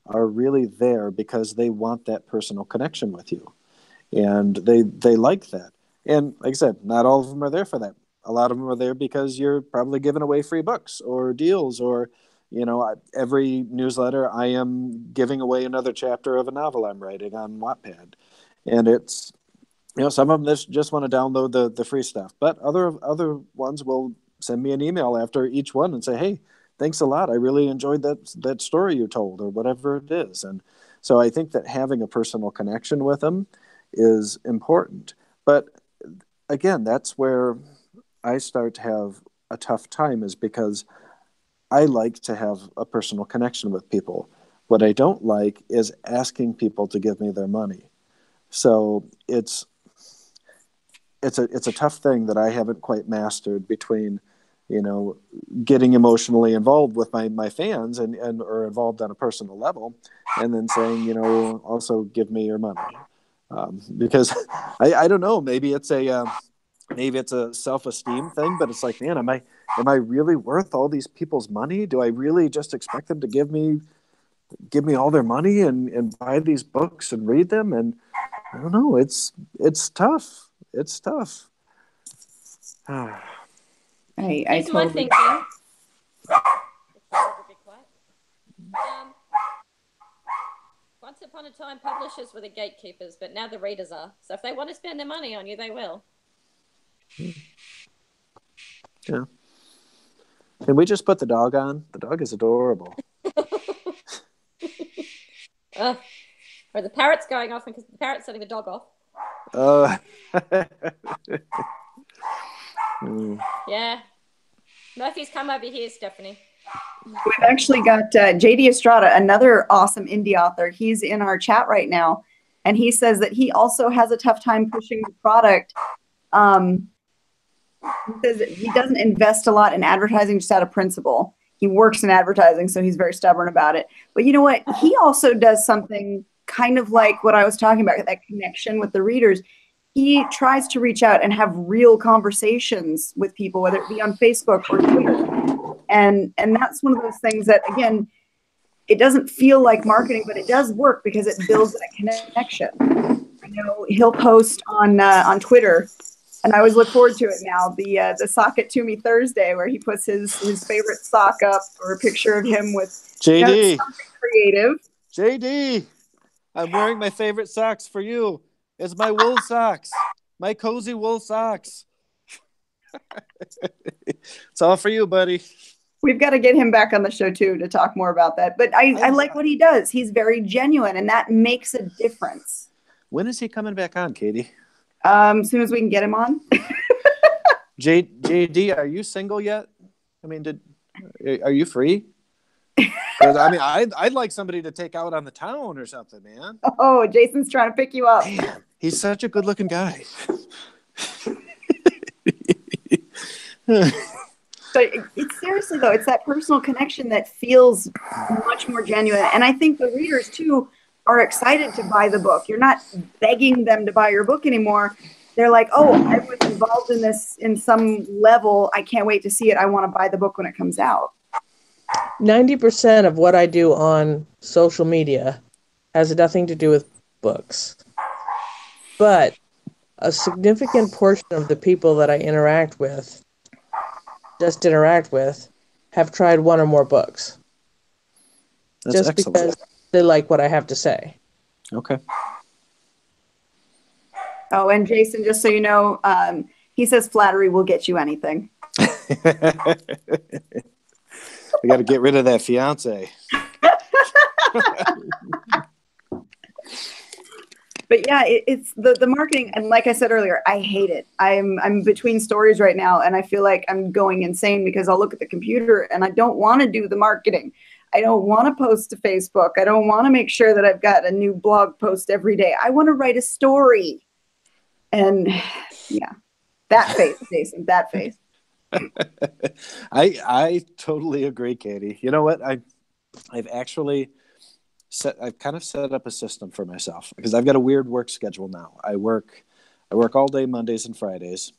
are really there because they want that personal connection with you, and they like that. And like I said, not all of them are there for that. A lot of them are there because you're probably giving away free books or deals, or every newsletter I am giving away another chapter of a novel I'm writing on Wattpad, and it's some of them just want to download the free stuff, but other ones will send me an email after each one and say, "Hey, thanks a lot. I really enjoyed that story you told," or whatever it is. And so I think that having a personal connection with them is important. But again, that's where I start to have a tough time, is because I like to have a personal connection with people. What I don't like is asking people to give me their money. So it's a tough thing that I haven't quite mastered, between, getting emotionally involved with my fans and or involved on a personal level, and then saying, also give me your money. Because I don't know, maybe it's a self-esteem thing, but it's like, man, am I really worth all these people's money? Do I really just expect them to give me all their money and buy these books and read them? And I don't know, it's tough. It's tough. I Here's my totally. thinking. Once upon a time, publishers were the gatekeepers, but now the readers are. So if they want to spend their money on you, they will. Yeah. Can we just put the dog on? The dog is adorable. Or the parrot's going off because the parrot's setting the dog off. Yeah. Murphy's come over here, Stephanie. We've actually got JD Estrada, another awesome indie author. He's in our chat right now, and he says that he also has a tough time pushing the product. He says that he doesn't invest a lot in advertising just out of principle. He works in advertising, so he's very stubborn about it. But you know what? He also does something kind of like what I was talking about, that connection with the readers. He tries to reach out and have real conversations with people, whether it be on Facebook or Twitter. And that's one of those things that, again, it doesn't feel like marketing, but it does work because it builds that connection. He'll post on Twitter, and I always look forward to it now, the Sock It To Me Thursday, where he puts his favorite sock up, or a picture of him with JD. Something creative. JD, I'm wearing my favorite socks for you. It's my wool socks, my cozy wool socks. It's all for you, buddy. We've got to get him back on the show too to talk more about that. But I like what he does. He's very genuine, and that makes a difference. When is he coming back on, Katie? As soon as we can get him on. JD, are you single yet? I mean, are you free? Because I mean, I'd like somebody to take out on the town or something, man. Oh, Jason's trying to pick you up. Man, he's such a good-looking guy. But it's seriously, though, it's that personal connection that feels much more genuine. And I think the readers, too, are excited to buy the book. You're not begging them to buy your book anymore. They're like, oh, I was involved in this in some level. I can't wait to see it. I want to buy the book when it comes out. 90% of what I do on social media has nothing to do with books. But a significant portion of the people that I interact with, have tried one or more books. That's just excellent. Because they like what I have to say. Okay. Oh, and Jason, just so you know, he says flattery will get you anything. We got to get rid of that fiance. But yeah, it's the marketing, and like I said earlier, I hate it. I'm between stories right now, and I feel like I'm going insane because I'll look at the computer and I don't want to do the marketing. I don't want to post to Facebook. I don't want to make sure that I've got a new blog post every day. I want to write a story. And yeah, that face, Jason, that face. I totally agree, Katie. You know what? I've actually I've kind of set up a system for myself because I've got a weird work schedule now. I work all day Mondays and Fridays,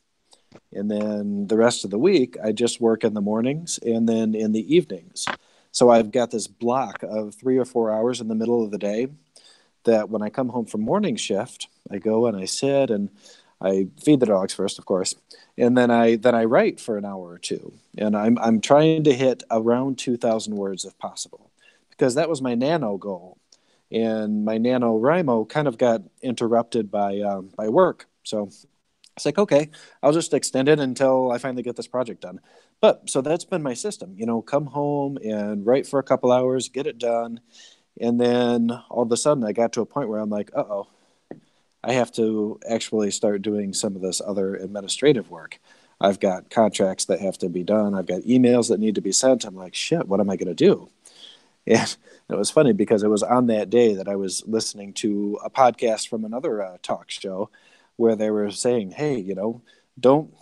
And then the rest of the week, I just work in the mornings and then in the evenings. So I've got this block of 3 or 4 hours in the middle of the day that when I come home from morning shift, I go and I sit and I feed the dogs first, of course, and then I write for an hour or two. And I'm trying to hit around 2,000 words if possible, because that was my nano goal. And my NaNoWriMo kind of got interrupted by work. So it's like, okay, I'll just extend it until I finally get this project done. But so that's been my system, come home and write for a couple hours, get it done. And then all of a sudden I got to a point where I'm like, uh-oh, I have to actually start doing some of this other administrative work. I've got contracts that have to be done. I've got emails that need to be sent. I'm like, shit, what am I going to do? And it was funny because it was on that day that I was listening to a podcast from another talk show where they were saying, hey, don't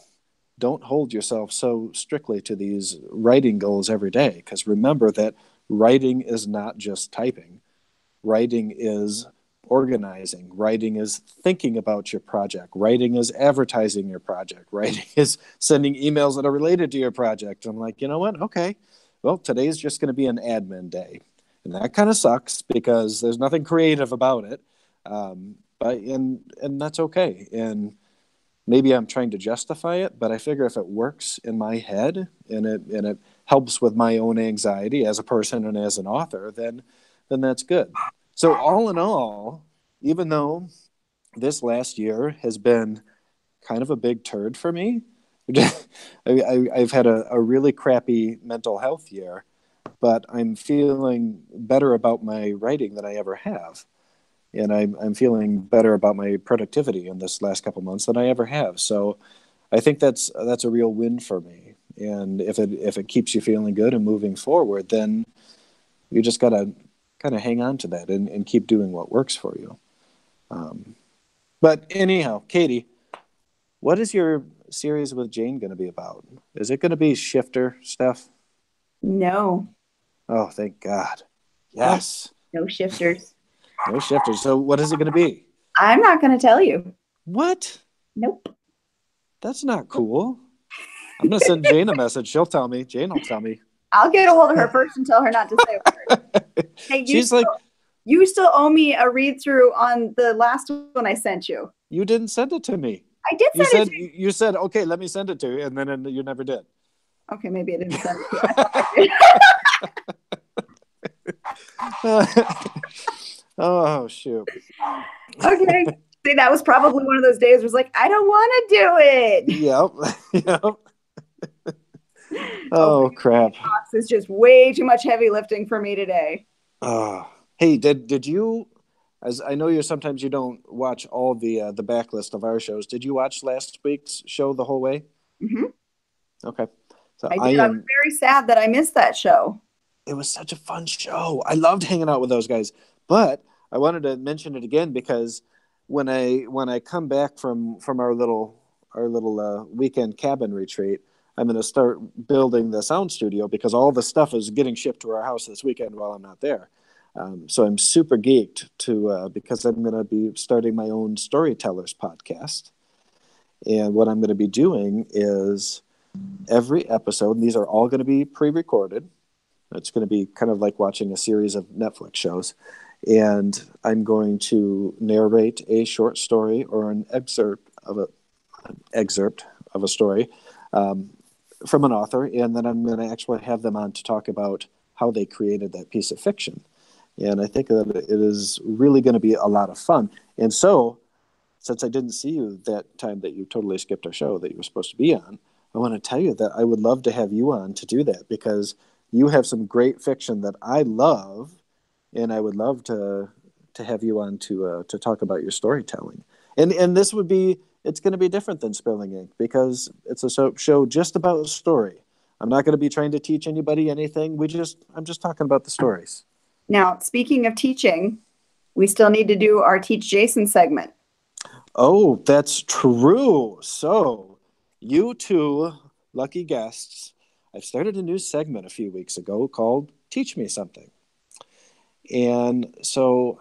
hold yourself so strictly to these writing goals every day, because remember that writing is not just typing. Writing is organizing. Writing is thinking about your project. Writing is advertising your project. Writing is sending emails that are related to your project. I'm like, you know what? Okay, well, today's just going to be an admin day. And that kind of sucks because there's nothing creative about it. But that's okay. And maybe I'm trying to justify it, but I figure if it works in my head and it helps with my own anxiety as a person and as an author, then that's good. So all in all, even though this last year has been kind of a big turd for me, I've had a really crappy mental health year, but I'm feeling better about my writing than I ever have. And I'm feeling better about my productivity in this last couple months than I ever have. So I think that's a real win for me. And if it keeps you feeling good and moving forward, then you just got to kind of hang on to that and keep doing what works for you. But anyhow, Katie, what is your series with Jane going to be about? Is it going to be shifter stuff? No. Oh, thank God. Yes. No shifters. No shifters. So what is it going to be? I'm not going to tell you. What? Nope. That's not cool. I'm going to send Jane a message. She'll tell me. Jane will tell me. I'll get a hold of her first and tell her not to say a word. Hey, you still owe me a read through on the last one I sent you. You didn't send it to me. I did send it to you. You said, okay, let me send it to you, and then you never did. Okay, maybe I didn't send it to you. Oh, shoot. Okay. See, that was probably one of those days where it's like, I don't want to do it. Yep. Oh, crap. This is just way too much heavy lifting for me today. Oh. Hey, did you, as I know sometimes you don't watch all the backlist of our shows, did you watch last week's show the whole way? Mm-hmm. Okay. So I did. I was very sad that I missed that show. It was such a fun show. I loved hanging out with those guys. But I wanted to mention it again because when I come back from our little weekend cabin retreat, I'm going to start building the sound studio because all the stuff is getting shipped to our house this weekend while I'm not there. So I'm super geeked because I'm going to be starting my own storytellers podcast. And what I'm going to be doing is every episode, and these are all going to be pre-recorded. It's going to be kind of like watching a series of Netflix shows. And I'm going to narrate a short story or an excerpt of a story from an author. And then I'm going to actually have them on to talk about how they created that piece of fiction. And I think that it is really going to be a lot of fun. And so, since I didn't see you that time that you totally skipped our show that you were supposed to be on, I want to tell you that I would love to have you on to do that because you have some great fiction that I love, and I would love to have you on to talk about your storytelling. And this would be, it's going to be different than Spilling Ink because it's a show just about a story. I'm not going to be trying to teach anybody anything. I'm just talking about the stories. Now, speaking of teaching, we still need to do our Teach Jason segment. Oh, that's true. So, you two lucky guests, I've started a new segment a few weeks ago called Teach Me Something. And so,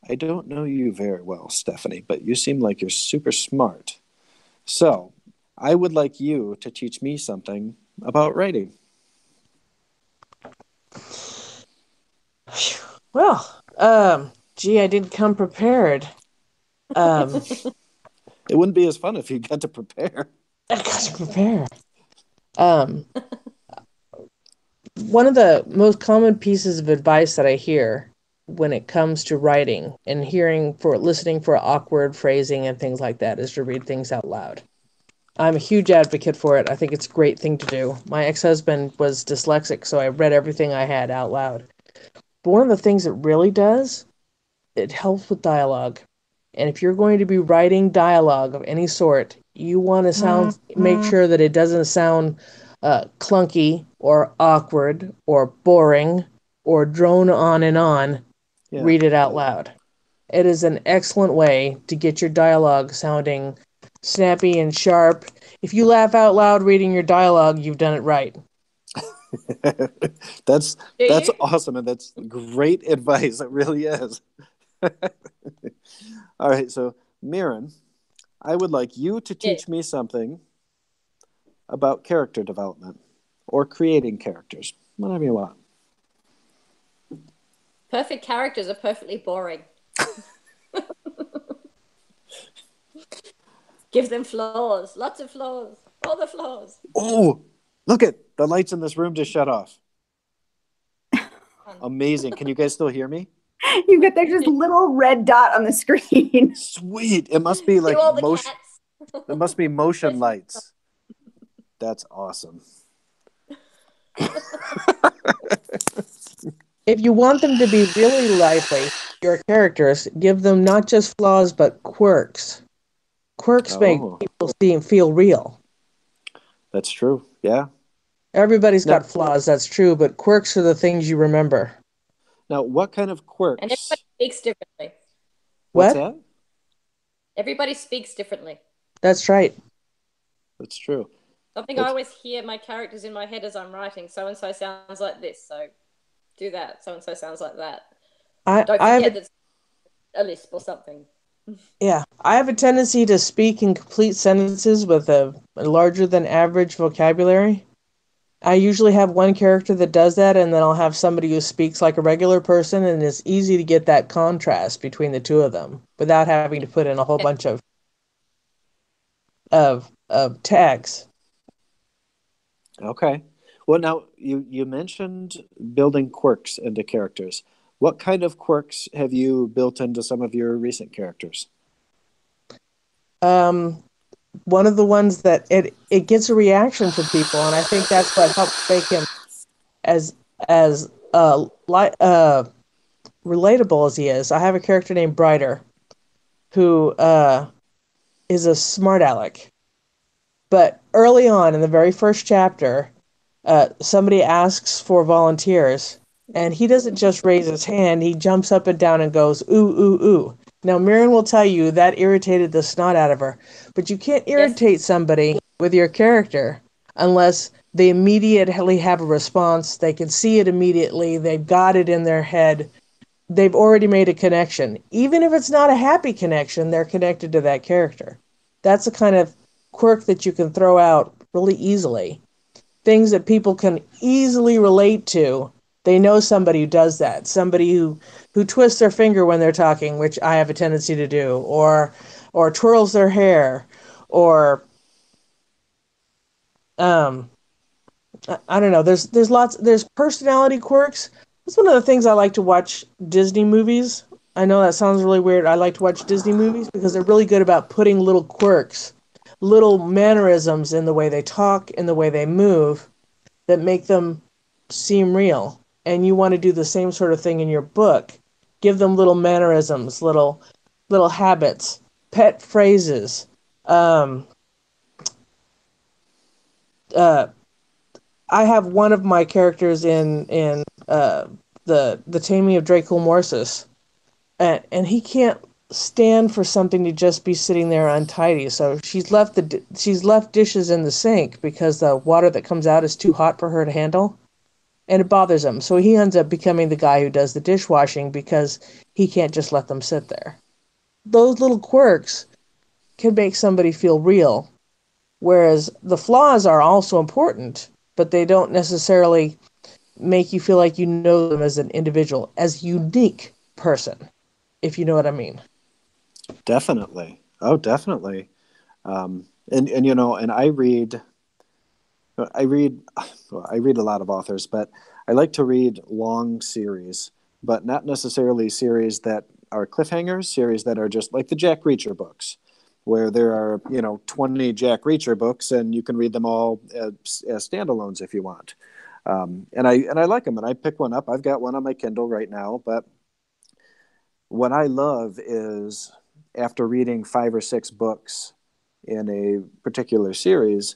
I don't know you very well, Stephanie, but you seem like you're super smart. So, I would like you to teach me something about writing. Well, gee, I didn't come prepared. Um, It wouldn't be as fun if you got to prepare. I got to prepare. Um, One of the most common pieces of advice that I hear when it comes to writing and listening for awkward phrasing and things like that is to read things out loud. I'm a huge advocate for it. I think it's a great thing to do. My ex-husband was dyslexic, so I read everything I had out loud. But one of the things it really does, it helps with dialogue. And if you're going to be writing dialogue of any sort, you want to make sure that it doesn't sound clunky or awkward or boring or drone on and on. Yeah. Read it out loud. It is an excellent way to get your dialogue sounding snappy and sharp. If you laugh out loud reading your dialogue, you've done it right. That's awesome, and that's great advice. It really is. All right, so Mirren, I would like you to teach me something about character development or creating characters, whatever you want. Perfect characters are perfectly boring. Give them flaws, lots of flaws, all the flaws. Oh, look at the lights in this room just shut off. Amazing. Can you guys still hear me? There's this little red dot on the screen. Sweet. It must be like motion. It must be motion lights. That's awesome. If you want them to be really lively, your characters, give them not just flaws but quirks. Quirks make people feel real. That's true. Yeah. Everybody's got flaws, that's true, but quirks are the things you remember. Now, what kind of quirks? And everybody speaks differently. What's that? Everybody speaks differently. That's right. That's true. I always hear my characters in my head as I'm writing. So-and-so sounds like this, so do that. So-and-so sounds like that. Don't forget that's a lisp or something. Yeah, I have a tendency to speak in complete sentences with a larger than average vocabulary. I usually have one character that does that, and then I'll have somebody who speaks like a regular person, and it's easy to get that contrast between the two of them without having to put in a whole bunch of tags. Okay. Well, now you mentioned building quirks into characters. What kind of quirks have you built into some of your recent characters? One of the ones that it gets a reaction from people, and I think that's what helps make him as relatable as he is. I have a character named Brighter, who is a smart aleck. But early on in the very first chapter, somebody asks for volunteers, and he doesn't just raise his hand, he jumps up and down and goes, ooh, ooh, ooh. Now, Mirren will tell you that irritated the snot out of her, but you can't irritate somebody with your character unless they immediately have a response, they can see it immediately, they've got it in their head, they've already made a connection. Even if it's not a happy connection, they're connected to that character. That's the kind of quirk that you can throw out really easily. Things that people can easily relate to. They know somebody who does that. Somebody who twists their finger when they're talking, which I have a tendency to do, or twirls their hair, or I don't know. There's personality quirks. That's one of the things I like to watch Disney movies. I know that sounds really weird. I like to watch Disney movies because they're really good about putting little quirks, little mannerisms in the way they talk, in the way they move, that make them seem real. And you want to do the same sort of thing in your book. Give them little mannerisms, little habits, pet phrases. I have one of my characters in the Taming of Draco Morsis, and he can't stand for something to just be sitting there untidy. So she's left dishes in the sink because the water that comes out is too hot for her to handle, and it bothers him. So he ends up becoming the guy who does the dishwashing because he can't just let them sit there. Those little quirks can make somebody feel real, Whereas the flaws are also important, but they don't necessarily make you feel like you know them as an individual, as a unique person, if you know what I mean. Definitely. Oh, definitely. And you know, and I read well, I read a lot of authors, but I like to read long series, but not necessarily series that are cliffhangers, series that are just like the Jack Reacher books, where there are, you know, 20 Jack Reacher books and you can read them all as standalones if you want. And I like them, and I pick one up. I've got one on my Kindle right now, but what I love is after reading 5 or 6 books in a particular series,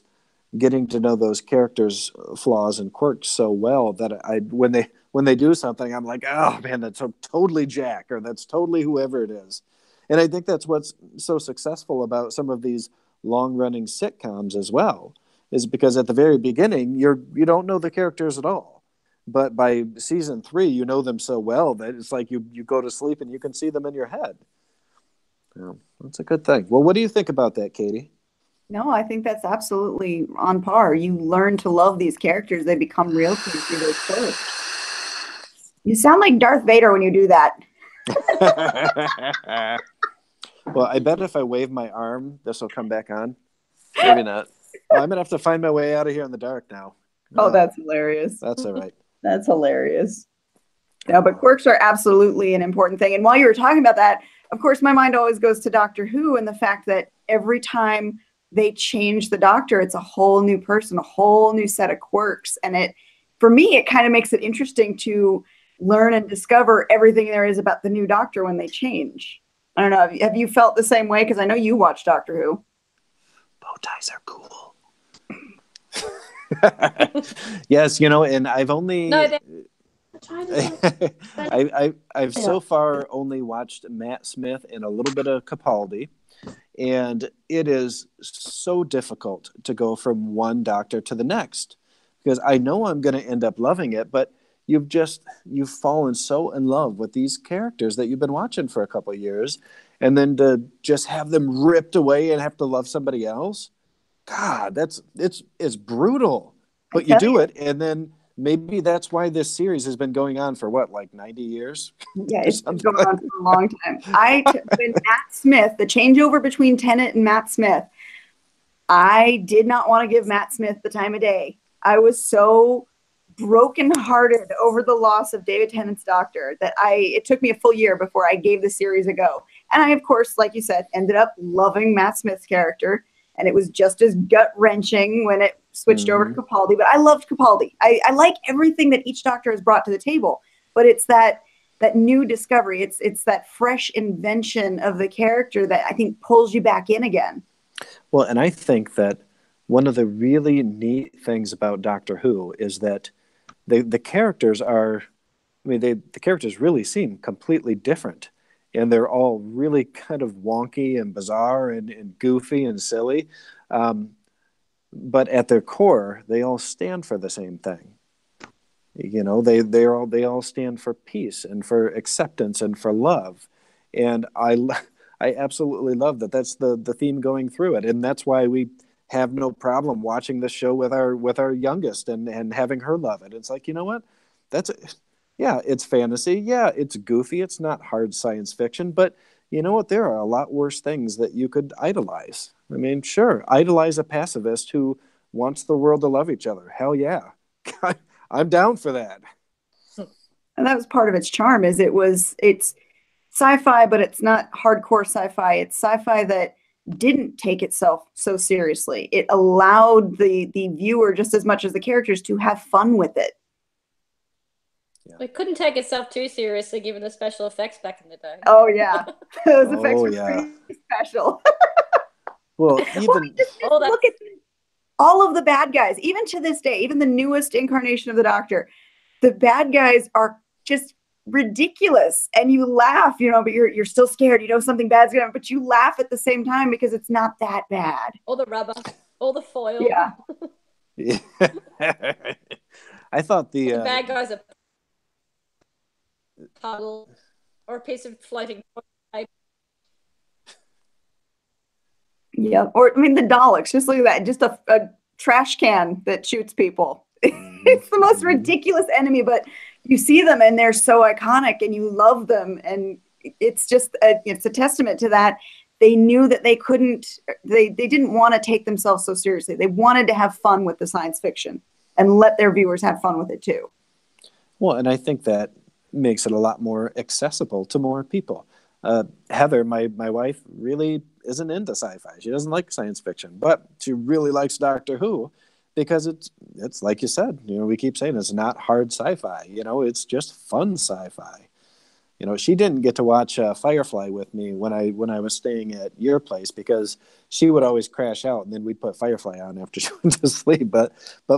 getting to know those characters' flaws and quirks so well that I when they do something, I'm like, oh man, that's so totally Jack, or that's totally whoever it is. And I think that's what's so successful about some of these long running sitcoms as well, is because at the very beginning you don't know the characters at all. But by season 3, you know them so well that it's like you go to sleep and you can see them in your head. Yeah, that's a good thing. Well, what do you think about that, Katie? No, I think that's absolutely on par. You learn to love these characters. They become real to you through those books. You sound like Darth Vader when you do that. Well, I bet if I wave my arm, this will come back on. Maybe not. Oh, I'm going to have to find my way out of here in the dark now. Oh, that's hilarious. That's all right. That's hilarious. No, but quirks are absolutely an important thing. And while you were talking about that, of course, my mind always goes to Doctor Who and the fact that every time they change the Doctor, it's a whole new person, a whole new set of quirks. And for me, it kind of makes it interesting to learn and discover everything there is about the new Doctor when they change. I don't know. Have you felt the same way? Because I know you watch Doctor Who. Bow ties are cool. Yes, you know, and I've only No, I've so far only watched Matt Smith and a little bit of Capaldi, and it is so difficult to go from one Doctor to the next because I know I'm going to end up loving it, but you've fallen so in love with these characters that you've been watching for a couple of years, and then to just have them ripped away and have to love somebody else. God, it's brutal, but you do it, and then maybe that's why this series has been going on for what, like 90 years? Yeah, it's been going on for a long time. When Matt Smith, the changeover between Tennant and Matt Smith, I did not want to give Matt Smith the time of day. I was so brokenhearted over the loss of David Tennant's Doctor that it took me a full year before I gave the series a go. And I, of course, like you said, ended up loving Matt Smith's character. And it was just as gut-wrenching when it switched over to Capaldi. But I loved Capaldi. I like everything that each Doctor has brought to the table. But it's that new discovery. It's that fresh invention of the character that I think pulls you back in again. Well, and I think that one of the really neat things about Doctor Who is that the characters are, I mean, the characters really seem completely different. And they're all really kind of wonky and bizarre and goofy and silly. But at their core, they all stand for the same thing. You know, they all stand for peace and for acceptance and for love. And I absolutely love that. That's the theme going through it, and that's why we have no problem watching this show with our youngest and having her love it. It's like, you know what? Yeah, it's fantasy. Yeah, it's goofy. It's not hard science fiction, but you know what? There are a lot worse things that you could idolize. I mean, sure, idolize a pacifist who wants the world to love each other. Hell yeah. I'm down for that. And that was part of its charm is it's sci-fi, but it's not hardcore sci-fi. It's sci-fi that didn't take itself so seriously. It allowed the viewer just as much as the characters to have fun with it. Yeah. It couldn't take itself too seriously given the special effects back in the day. Oh yeah. Those effects were pretty special. Well, even look at all of the bad guys, even to this day, even the newest incarnation of the Doctor, the bad guys are just ridiculous, and you laugh, but you're still scared. You know something bad's gonna happen, but you laugh at the same time because it's not that bad. All the rubber, all the foil. Yeah. I thought the bad guys are puddle or a piece of floating paper. Yeah. Or, I mean, the Daleks, just look at that. Just a trash can that shoots people. It's the most ridiculous enemy, but you see them and they're so iconic and you love them. And it's just, it's a testament to that. They knew that they didn't want to take themselves so seriously. They wanted to have fun with the science fiction and let their viewers have fun with it too. Well, and I think that makes it a lot more accessible to more people. Heather, my wife, really isn't into sci-fi. She doesn't like science fiction, but she really likes Doctor Who because it's like you said, we keep saying it's not hard sci-fi. It's just fun sci-fi. She didn't get to watch Firefly with me when I was staying at your place because she would always crash out, and then we'd put Firefly on after she went to sleep. But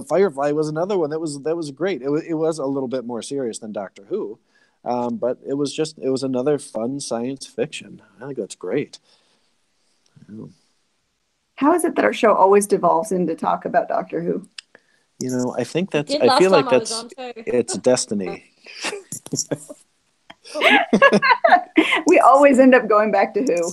Firefly was another one that was great. It was a little bit more serious than Doctor Who, but it was another fun science fiction. I think that's great. How is it that our show always devolves into talk about Doctor Who? I think I feel like it's destiny. We always end up going back to Who.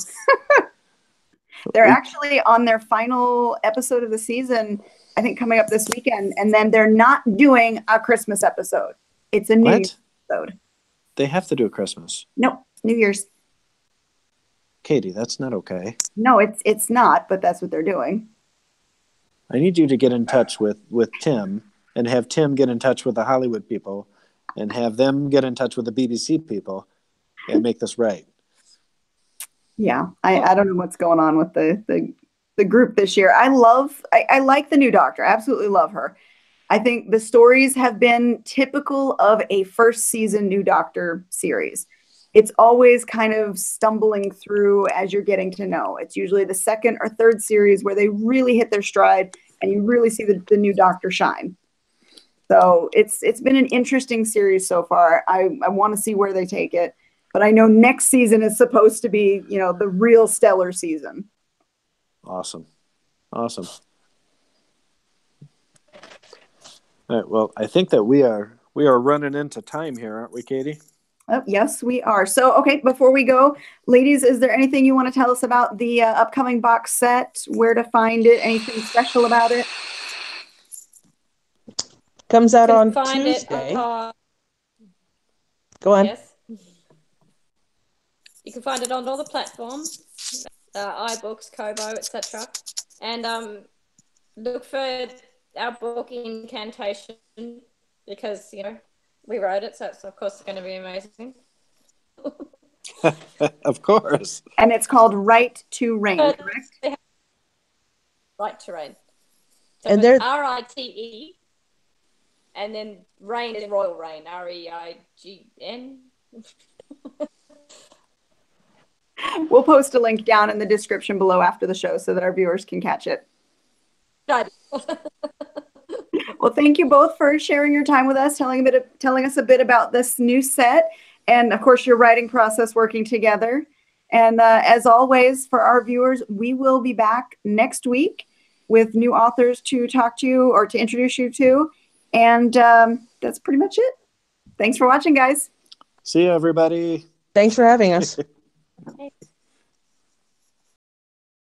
They're actually on their final episode of the season, I think, coming up this weekend, and then they're not doing a Christmas episode. It's a New Year's episode. They have to do a Christmas. Nope, New Year's. Katie, that's not okay. No, it's not, but that's what they're doing. I need you to get in touch with Tim and have Tim get in touch with the Hollywood people and have them get in touch with the BBC people and make this right. Yeah, I don't know what's going on with the group this year. I like the new Doctor. I absolutely love her. I think the stories have been typical of a first season New Doctor series. It's always kind of stumbling through as you're getting to know. It's usually the second or third series where they really hit their stride and you really see the new Doctor shine. So it's been an interesting series so far. I want to see where they take it. But I know next season is supposed to be, the real stellar season. Awesome. All right, well, I think that we are running into time here, aren't we, Katie? Oh, yes, we are. So, okay, before we go, ladies, is there anything you want to tell us about the upcoming box set, where to find it, anything special about it? Comes out on Tuesday. Go on. Yes. You can find it on all the platforms, iBooks, Kobo, etc. And look for our book Incantation because, we wrote it, so it's of course going to be amazing. Of course. And it's called Right to Reign, correct? Right to Reign. So and there's RITE, and then Reign is Royal Reign, REIGN. We'll post a link down in the description below after the show so that our viewers can catch it. Well, thank you both for sharing your time with us, telling us a bit about this new set, and of course your writing process working together. And as always, for our viewers, we will be back next week with new authors to talk to you or to introduce you to. And that's pretty much it. Thanks for watching, guys. See you, everybody. Thanks for having us. Hey.